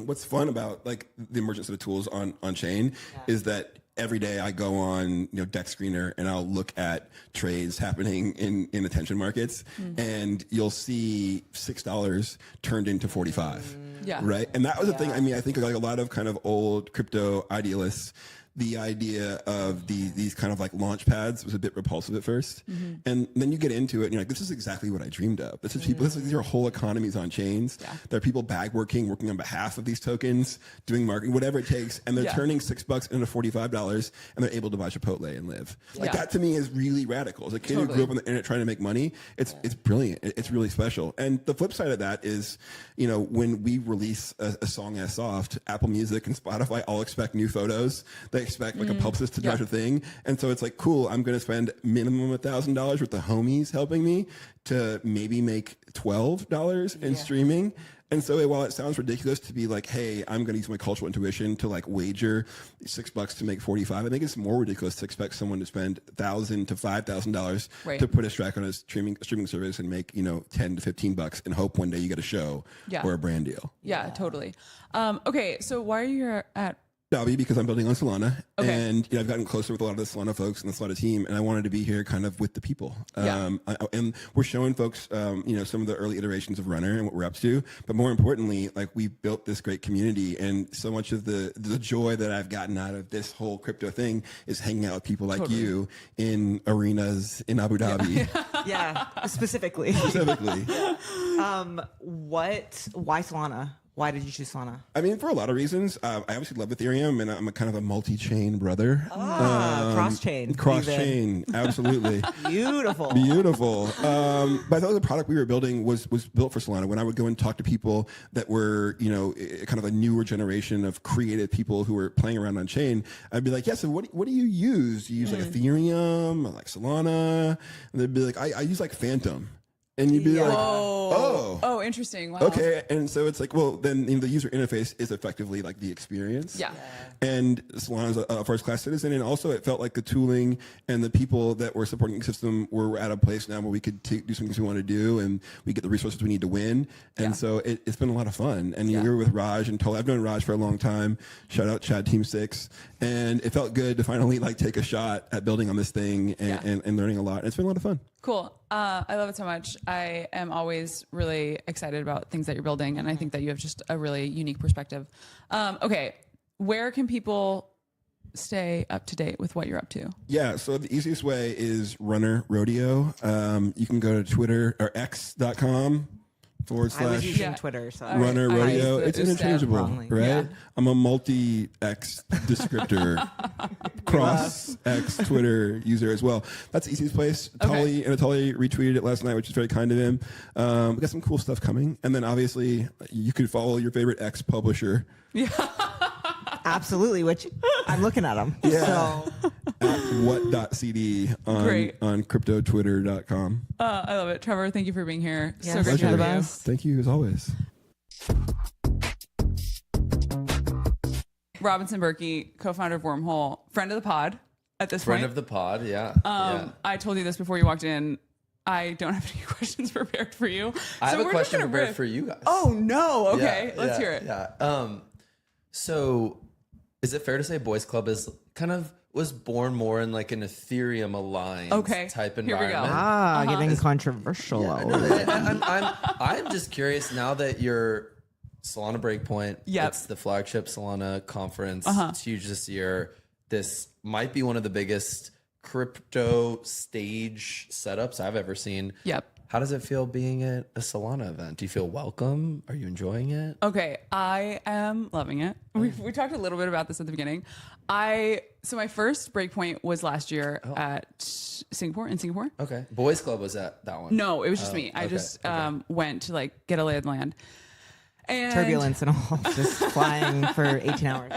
what's fun about like the emergence of the tools on chain is that every day I go on, Dex Screener and I'll look at trades happening in attention markets, and you'll see $6 turned into 45. Yeah. Right. And that was the thing. I mean, I think like a lot of kind of old crypto idealists, the idea of these kind of like launch pads was a bit repulsive at first. And then you get into it and you're like, this is exactly what I dreamed of. This is people, these are whole economies on chains. Yeah. There are people working on behalf of these tokens, doing marketing, whatever it takes. And they're turning $6 into $45 and they're able to buy Chipotle and live. Like that to me is really radical. As a kid who grew up on the internet trying to make money, it's brilliant. It's really special. And the flip side of that is, when we release a song as soft, Apple Music and Spotify all expect new photos. They expect like a publicist to drive a thing. And so it's like, cool, I'm going to spend minimum $1,000 with the homies helping me to maybe make $12 in streaming. And so while it sounds ridiculous to be like, hey, I'm going to use my cultural intuition to like wager $6 to make 45, I think it's more ridiculous to expect someone to spend $1,000 to $5,000 to put a track on a streaming service and make, $10 to $15 and hope one day you get a show or a brand deal. Yeah, totally. Okay, so why are you here at Dobby? Because I'm building on Solana, and I've gotten closer with a lot of the Solana folks and the Solana team, and I wanted to be here kind of with the people. And we're showing folks, some of the early iterations of Runner and what we're up to, but more importantly, like we built this great community, and so much of the joy that I've gotten out of this whole crypto thing is hanging out with people like you in arenas in Abu Dhabi. Yeah, specifically. Why Solana? Why did you choose Solana? I mean, for a lot of reasons. I obviously love Ethereum, and I'm a kind of a multi-chain brother. Cross-chain. Cross-chain, absolutely. Beautiful. But I thought the product we were building was built for Solana. When I would go and talk to people that were, kind of a newer generation of creative people who were playing around on chain, I'd be like, yeah, so what do you use? Do you use like Ethereum, or like Solana? And they'd be like, I use like Phantom. And you'd be like, oh, interesting. Wow. Okay. And so it's like, well, then the user interface is effectively like the experience. Yeah. And Solana's a first class citizen. And also it felt like the tooling and the people that were supporting the system were at a place now where we could do some things we want to do and we get the resources we need to win. And so it's been a lot of fun. And you're with Raj and I've known Raj for a long time. Shout out Chad Team 6. And it felt good to finally like take a shot at building on this thing and learning a lot. And it's been a lot of fun. Cool. I love it so much. I am always really excited about things that you're building, and I think that you have just a really unique perspective. Okay, where can people stay up to date with what you're up to? Yeah, so the easiest way is Runner Rodeo. You can go to Twitter or x.com / I was using Twitter, so Runner Rodeo. It's interchangeable, right? Yeah. I'm a multi-X descriptor, cross-X Twitter user as well. That's the easiest place. Tully retweeted it last night, which is very kind of him. We got some cool stuff coming. And then obviously you could follow your favorite X publisher. Yeah. Absolutely, which I'm looking at them. Yeah. So. At what.cd on cryptotwitter.com. I love it. Trevor, thank you for being here. Yes, so great to have you. Thank you, as always. Robinson Berkey, co-founder of Wormhole, friend of the pod at this point. Friend of the pod, yeah. I told you this before you walked in. I don't have any questions prepared for you. I have a we're question just gonna prepared riff. for you guys. Oh, no. Okay, let's hear it. Yeah. So is it fair to say Boys Club was born more in like an Ethereum Alliance type environment? Here we go. Getting controversial. I'm just curious now that you're Solana Breakpoint. Yep. It's the flagship Solana conference. It's huge this year. This might be one of the biggest crypto stage setups I've ever seen. Yep. How does it feel being at a Solana event? Do you feel welcome? Are you enjoying it? Okay, I am loving it. We talked a little bit about this at the beginning. So my first Breakpoint was last year in Singapore. Okay. Boys Club was at that one? No, it was just me. I just went to like get a lay of the land. And Turbulence and all, just flying for 18 hours.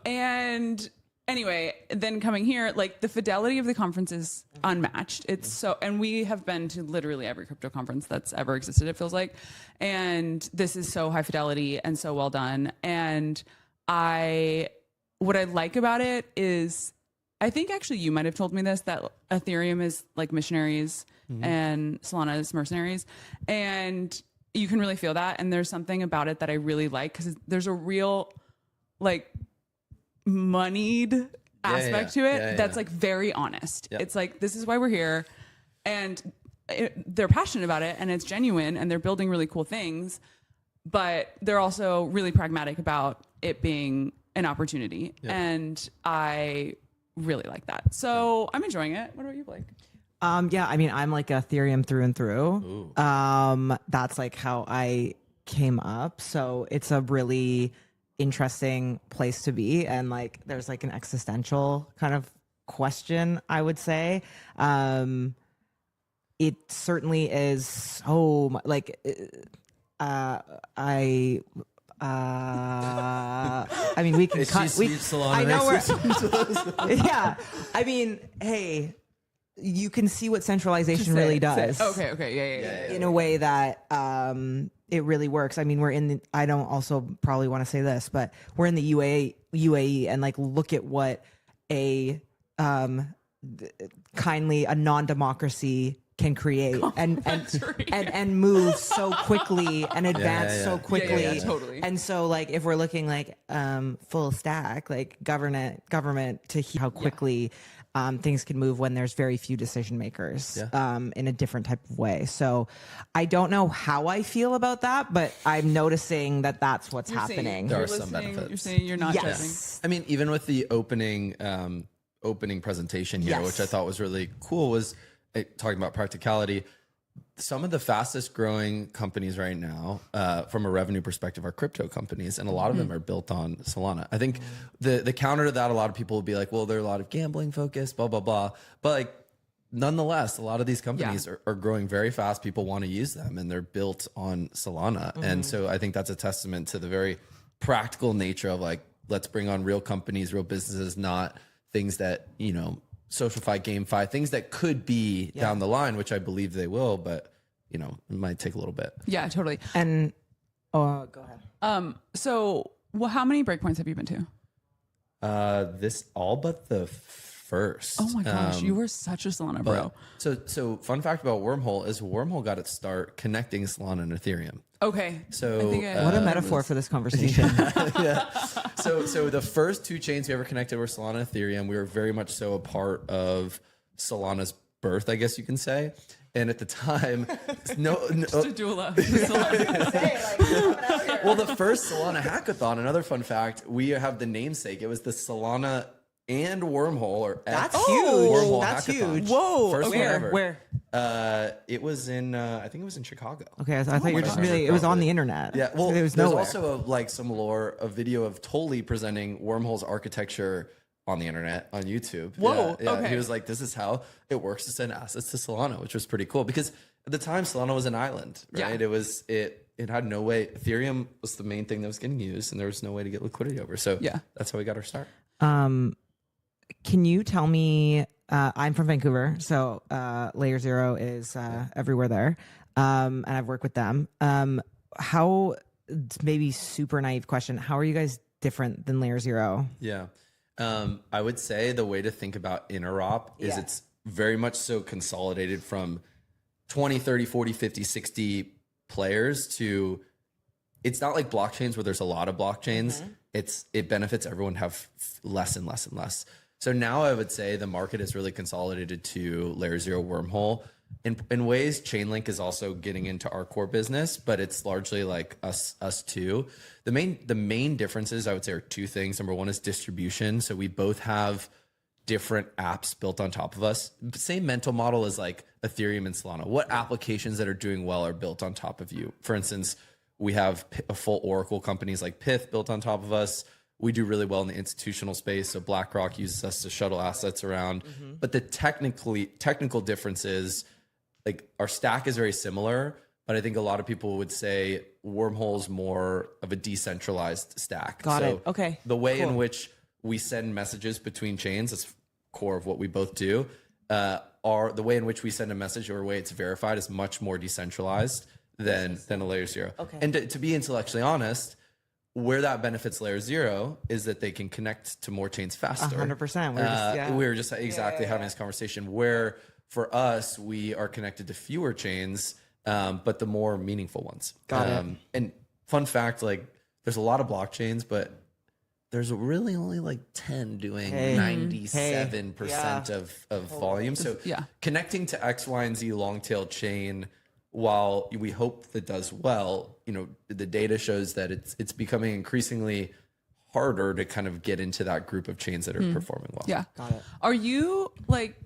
And anyway, then coming here, like the fidelity of the conference is unmatched. It's so, and we have been to literally every crypto conference that's ever existed, it feels like. And this is so high fidelity and so well done. And what I like about it is I think actually you might have told me this, that Ethereum is like missionaries and Solana is mercenaries. And you can really feel that. And there's something about it that I really like because there's a real like moneyed aspect to it that's like very honest. It's like, this is why we're here. And they're passionate about it and it's genuine and they're building really cool things. But they're also really pragmatic about it being an opportunity. And I really like that. So I'm enjoying it. What about you, Blake? Yeah, I mean, I'm like Ethereum through and through. That's like how I came up. So it's a really interesting place to be. And like, there's like an existential kind of question, I would say. It certainly is so like, I mean, we can cut. I know we're. Yeah, I mean, hey, you can see what centralization really does. Okay, yeah. In a way that it really works. I mean, we're in the. I don't also probably want to say this, but we're in the UAE, and like, look at what a kindly a non-democracy can create and move so quickly and advance so quickly. Yeah, totally. And so like if we're looking like full stack, like government to how quickly things can move when there's very few decision makers in a different type of way. So I don't know how I feel about that, but I'm noticing that that's what's happening. There are some benefits. You're saying you're not judging. I mean, even with the opening presentation here, which I thought was really cool, was talking about practicality. Some of the fastest growing companies right now, from a revenue perspective, are crypto companies, and a lot of them are built on Solana. I think the counter to that, a lot of people will be like, well, there are a lot of gambling focused, blah, blah, blah. But like, nonetheless, a lot of these companies are growing very fast. People want to use them, and they're built on Solana. And so I think that's a testament to the very practical nature of like, let's bring on real companies, real businesses, not things that, you know, socialify, gamify, things that could be down the line, which I believe they will, but you know, it might take a little bit. Yeah, totally. And go ahead. So how many breakpoints have you been to? This all but the first. Oh my gosh, you were such a Solana bro. So fun fact about Wormhole is Wormhole got its start connecting Solana and Ethereum. Okay. So what a metaphor for this conversation. So the first two chains we ever connected were Solana and Ethereum. We were very much so a part of Solana's birth, I guess you can say. And at the time, Just a doula. well, the first Solana hackathon, another fun fact, we have the namesake. It was the Solana and Wormhole, or That's X huge. Wormhole That's hackathon. huge. Whoa. First one ever. Where? It was in, I think it was in Chicago. Okay, I thought you were just really. It was on the internet. Yeah, well, it was there's nowhere. also some lore, a video of Tolly presenting Wormhole's architecture on the internet on YouTube. Whoa, yeah. okay. He was like, "This is how it works to send assets to Solana," which was pretty cool because at the time Solana was an island, right? Yeah. It had no way. Ethereum was the main thing that was getting used, and there was no way to get liquidity over. So that's how we got our start. Can you tell me? I'm from Vancouver, so Layer Zero is everywhere there, and I've worked with them. How? Maybe super naive question. How are you guys different than Layer Zero? Yeah. I would say the way to think about interop is it's very much so consolidated from 20, 30, 40, 50, 60 players to, it's not like blockchains where there's a lot of blockchains. It benefits everyone to have less and less and less. So now I would say the market is really consolidated to Layer Zero Wormhole. In ways, Chainlink is also getting into our core business, but it's largely like us too. The main differences I would say are two things. Number one is distribution. So we both have different apps built on top of us. Same mental model as like Ethereum and Solana. What applications that are doing well are built on top of you? For instance, we have a full Oracle companies like Pyth built on top of us. We do really well in the institutional space. So BlackRock uses us to shuttle assets around. But the technical difference is, like, our stack is very similar, but I think a lot of people would say Wormhole's more of a decentralized stack. Got it. Okay. The way in which we send messages between chains, that's core of what we both do, are the way in which we send a message or way it's verified is much more decentralized than a Layer Zero. Okay. And to be intellectually honest, where that benefits layer 0 is that they can connect to more chains faster. 100%. We were just exactly having this conversation where for us, we are connected to fewer chains, but the more meaningful ones. Got it. And fun fact, like there's a lot of blockchains, but there's really only like 10 doing 97% of volume. So connecting to X, Y, and Z long tail chain, while we hope that does well, the data shows that it's becoming increasingly harder to kind of get into that group of chains that are performing well. Yeah. Got it. Are you like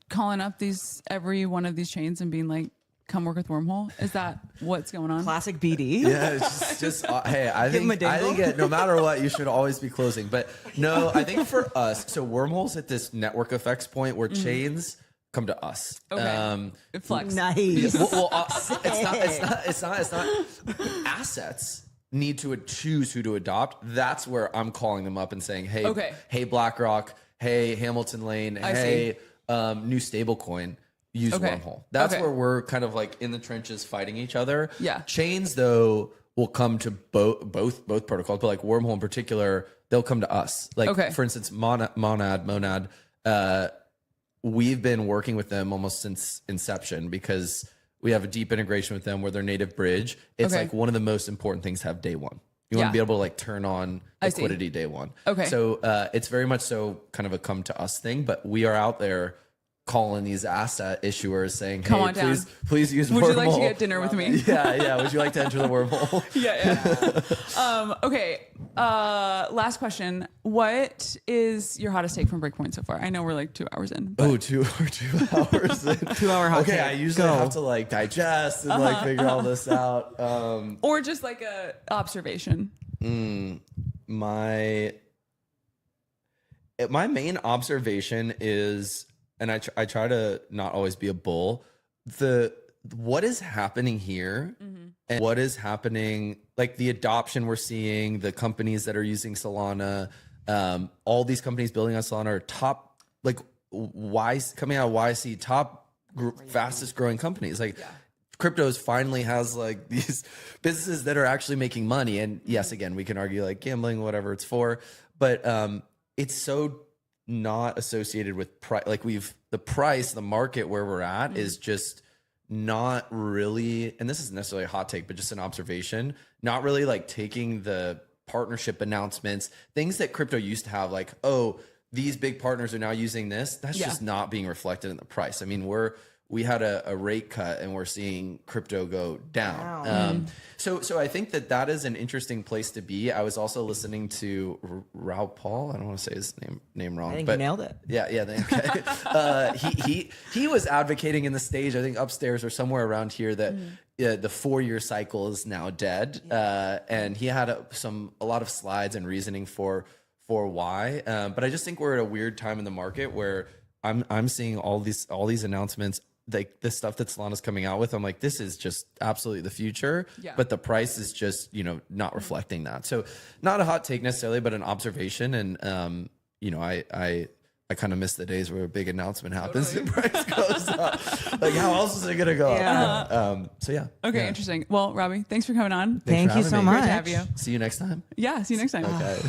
calling up every one of these chains and being like, come work with Wormhole? Is that what's going on? Classic BD. Yeah, it's just hey, I Give 'em a think dingle. no matter what, you should always be closing. But no, I think for us, so Wormhole's at this network effects point where chains come to us. Okay. Flex. Nice. It's not. Assets need to choose who to adopt. That's where I'm calling them up and saying, hey, BlackRock, hey, Hamilton Lane, hey, new stablecoin. Use Wormhole. That's where we're kind of like in the trenches fighting each other. Yeah. Chains though will come to both protocols, but like Wormhole in particular, they'll come to us. Like for instance, Monad. We've been working with them almost since inception because we have a deep integration with them where their native bridge. It's like one of the most important things to have day one. You want to be able to like turn on liquidity day one. Okay. So it's very much so kind of a come to us thing, but we are out there calling these asset issuers saying, Come hey, on down. please use Would Wormhole. you like to get dinner with me? Yeah. Would you like to enter the Wormhole? Yeah. Okay. Last question. What is your hottest take from Breakpoint so far? I know we're like 2 hours in. But... Oh, 2 hours in. 2 hour hot Okay, take. I usually have to like digest and like figure all this out. Or just like a observation. My main observation is, and I try to not always be a bull, what is happening here and what is happening, like the adoption we're seeing, the companies that are using Solana, all these companies building on Solana are top, like coming out of YC, fastest growing companies. Like cryptos finally has like these businesses that are actually making money. And yes, again, we can argue like gambling, whatever it's for, but it's so not associated with price. Like the market where we're at is just not really, and this isn't necessarily a hot take, but just an observation, not really like taking the partnership announcements, things that crypto used to have, like, oh, these big partners are now using this. That's just not being reflected in the price. I mean, we had a rate cut and we're seeing crypto go down. Wow. So I think that is an interesting place to be. I was also listening to Raoul Paul. I don't want to say his name wrong. I think but you nailed it. Yeah. Okay. He was advocating in the stage, I think upstairs or somewhere around here, that the 4-year cycle is now dead. And he had a lot of slides and reasoning for why. But I just think we're at a weird time in the market where I'm seeing all these announcements, like the stuff that Solana's coming out with. I'm like, this is just absolutely the future, but the price is just, not reflecting that. So not a hot take necessarily, but an observation. And, I kind of miss the days where a big announcement happens and price goes up. Like, how else is it going to go up? So yeah. Okay. Interesting. Well, Robbie, thanks for coming on. Thank you so having me. much. Great to have you. See you next time. Yeah. See you next time. Okay.